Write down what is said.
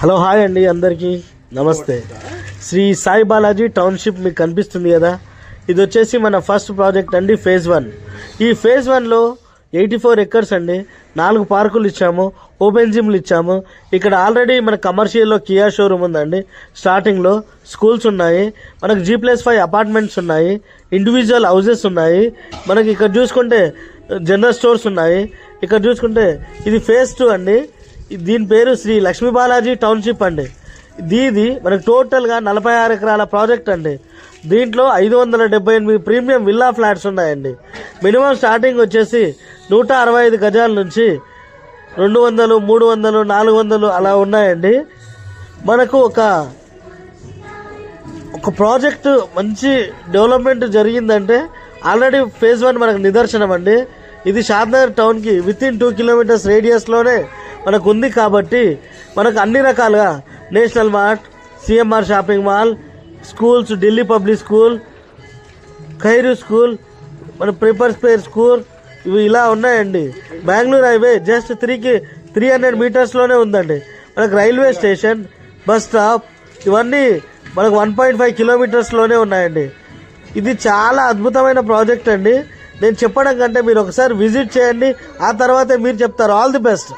Hello hi అండి, అందరికీ నమస్తే. శ్రీ సాయి బాలాజీ టౌన్షిప్ మీకు కనిపిస్తుంది కదా, ఇది వచ్చేసి మన ఫస్ట్ ప్రాజెక్ట్ అండి, ఫేజ్ 1. ఈ ఫేజ్ 1లో 84 ఎకర్స్ అండి, 4 పార్కులు ఇచ్చాము, ఓపెన్ జిమ్లు ఇచ్చాము. ఇక్కడ ఆల్రెడీ మన కమర్షియల్లో కియా షోరూమ్ ఉందండి. స్టార్టింగ్లో స్కూల్స్ ఉన్నాయి, మనకు G+5 అపార్ట్మెంట్స్ ఉన్నాయి, ఇండివిజువల్ హౌసెస్ ఉన్నాయి. మనకి ఇక్కడ చూసుకుంటే జనరల్ స్టోర్స్ ఉన్నాయి. ఇక్కడ చూసుకుంటే ఇది ఫేజ్ 2 అండి. దీని పేరు శ్రీ లక్ష్మీ బాలాజీ టౌన్షిప్ అండి. దీది మనకు టోటల్గా 46 ఎకరాల ప్రాజెక్ట్ అండి. దీంట్లో 578 ప్రీమియం విల్లా ఫ్లాట్స్ ఉన్నాయండి. మినిమం స్టార్టింగ్ వచ్చేసి 165 గజాల నుంచి 200, 300, 400 అలా ఉన్నాయండి. మనకు ఒక ప్రాజెక్టు మంచి డెవలప్మెంట్ జరిగిందంటే ఆల్రెడీ ఫేజ్ 1 మనకు నిదర్శనం అండి. ఇది షాద్నగర్ టౌన్కి వితిన్ 2 కిలోమీటర్స్ రేడియస్లోనే మనకు ఉంది. కాబట్టి మనకు అన్ని రకాలుగా national mart, CMR shopping mall, schools, Delhi public school, ఖైరు స్కూల్, మన ప్రిపర్ స్పేర్ స్కూల్, ఇవి ఇలా ఉన్నాయండి. బెంగళూరు హైవే జస్ట్ 300 మీటర్స్లోనే ఉందండి. మనకు రైల్వే స్టేషన్, బస్ స్టాప్ ఇవన్నీ మనకు 1.5 కిలోమీటర్స్లోనే ఉన్నాయండి. ఇది చాలా అద్భుతమైన ప్రాజెక్ట్ అండి. నేను చెప్పడం కంటే మీరు ఒకసారి విజిట్ చేయండి, ఆ తర్వాతే మీరు చెప్తారు. All the best.